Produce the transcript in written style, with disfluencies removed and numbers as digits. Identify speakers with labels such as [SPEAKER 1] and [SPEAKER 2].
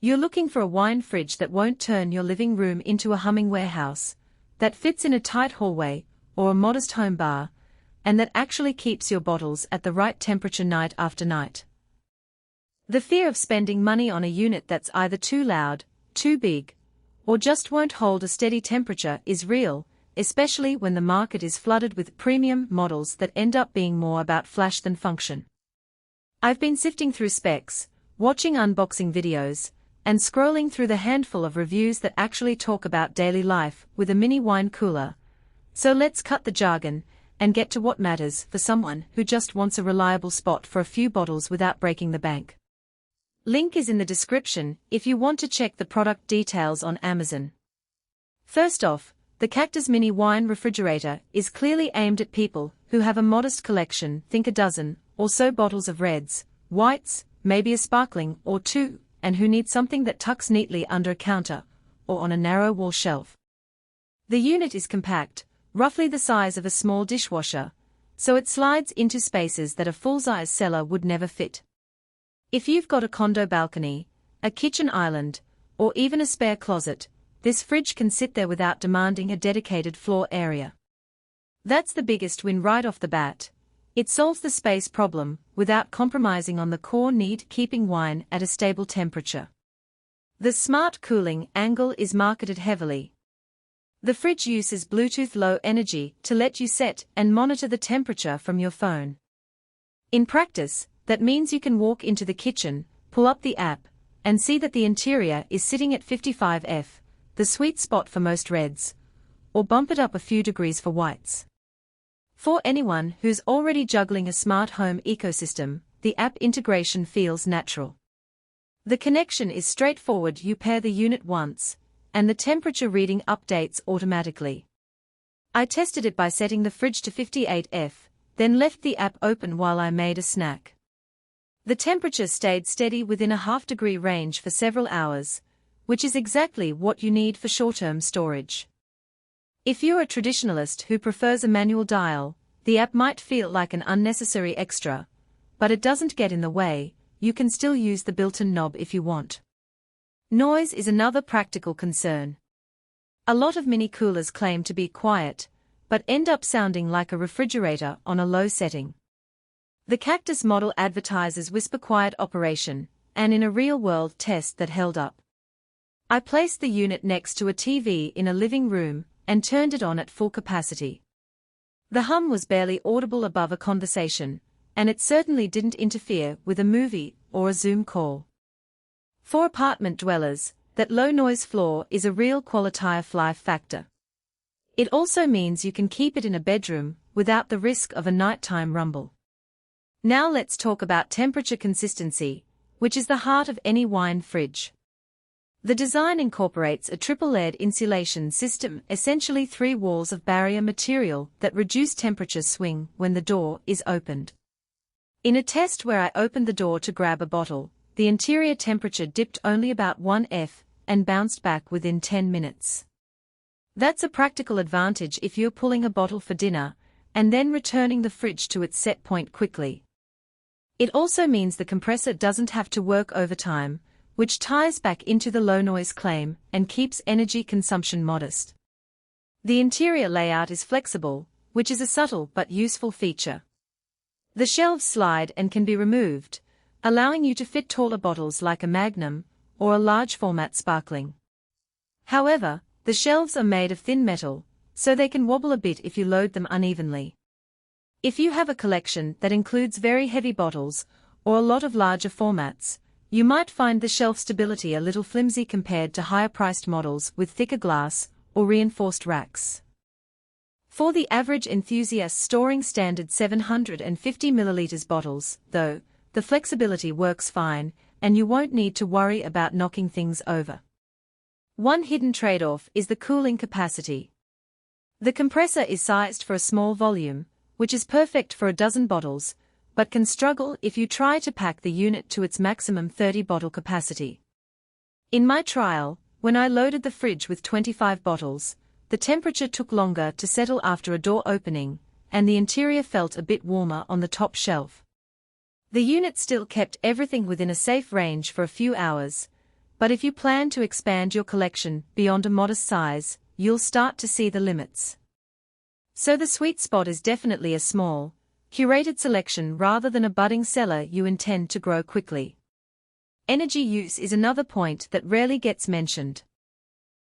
[SPEAKER 1] You're looking for a wine fridge that won't turn your living room into a humming warehouse, that fits in a tight hallway or a modest home bar, and that actually keeps your bottles at the right temperature night after night. The fear of spending money on a unit that's either too loud, too big, or just won't hold a steady temperature is real, especially when the market is flooded with premium models that end up being more about flash than function. I've been sifting through specs, watching unboxing videos, and scrolling through the handful of reviews that actually talk about daily life with a mini wine cooler. So let's cut the jargon and get to what matters for someone who just wants a reliable spot for a few bottles without breaking the bank. Link is in the description if you want to check the product details on Amazon. First off, the Cactus Mini Wine Refrigerator is clearly aimed at people who have a modest collection, think a dozen or so bottles of reds, whites, maybe a sparkling or two, and who need something that tucks neatly under a counter or on a narrow wall shelf. The unit is compact, roughly the size of a small dishwasher, so it slides into spaces that a full-size cellar would never fit. If you've got a condo balcony, a kitchen island, or even a spare closet, this fridge can sit there without demanding a dedicated floor area. That's the biggest win right off the bat. It solves the space problem without compromising on the core need, keeping wine at a stable temperature. The smart cooling angle is marketed heavily. The fridge uses Bluetooth Low Energy to let you set and monitor the temperature from your phone. In practice, that means you can walk into the kitchen, pull up the app, and see that the interior is sitting at 55 F, the sweet spot for most reds, or bump it up a few degrees for whites. For anyone who's already juggling a smart home ecosystem, the app integration feels natural. The connection is straightforward. You pair the unit once, and the temperature reading updates automatically. I tested it by setting the fridge to 58 F, then left the app open while I made a snack. The temperature stayed steady within a half-degree range for several hours, which is exactly what you need for short-term storage. If you're a traditionalist who prefers a manual dial, the app might feel like an unnecessary extra, but it doesn't get in the way. You can still use the built-in knob if you want. Noise is another practical concern. A lot of mini coolers claim to be quiet, but end up sounding like a refrigerator on a low setting. The Cactus model advertises whisper-quiet operation, and in a real-world test that held up. I placed the unit next to a TV in a living room and turned it on at full capacity. The hum was barely audible above a conversation, and it certainly didn't interfere with a movie or a Zoom call. For apartment dwellers, that low-noise floor is a real quality of life factor. It also means you can keep it in a bedroom without the risk of a nighttime rumble. Now let's talk about temperature consistency, which is the heart of any wine fridge. The design incorporates a triple-layered insulation system, essentially 3 walls of barrier material that reduce temperature swing when the door is opened. In a test where I opened the door to grab a bottle, the interior temperature dipped only about 1 F and bounced back within 10 minutes. That's a practical advantage if you're pulling a bottle for dinner and then returning the fridge to its set point quickly. It also means the compressor doesn't have to work overtime, which ties back into the low noise claim and keeps energy consumption modest. The interior layout is flexible, which is a subtle but useful feature. The shelves slide and can be removed, allowing you to fit taller bottles like a Magnum or a large format sparkling. However, the shelves are made of thin metal, so they can wobble a bit if you load them unevenly. If you have a collection that includes very heavy bottles or a lot of larger formats, you might find the shelf stability a little flimsy compared to higher-priced models with thicker glass or reinforced racks. For the average enthusiast storing standard 750 ml bottles, though, the flexibility works fine, and you won't need to worry about knocking things over. One hidden trade-off is the cooling capacity. The compressor is sized for a small volume, which is perfect for a dozen bottles, but can struggle if you try to pack the unit to its maximum 30-bottle capacity. In my trial, when I loaded the fridge with 25 bottles, the temperature took longer to settle after a door opening, and the interior felt a bit warmer on the top shelf. The unit still kept everything within a safe range for a few hours, But if you plan to expand your collection beyond a modest size, you'll start to see the limits. So the sweet spot is definitely a small, curated selection rather than a budding cellar you intend to grow quickly. Energy use is another point that rarely gets mentioned.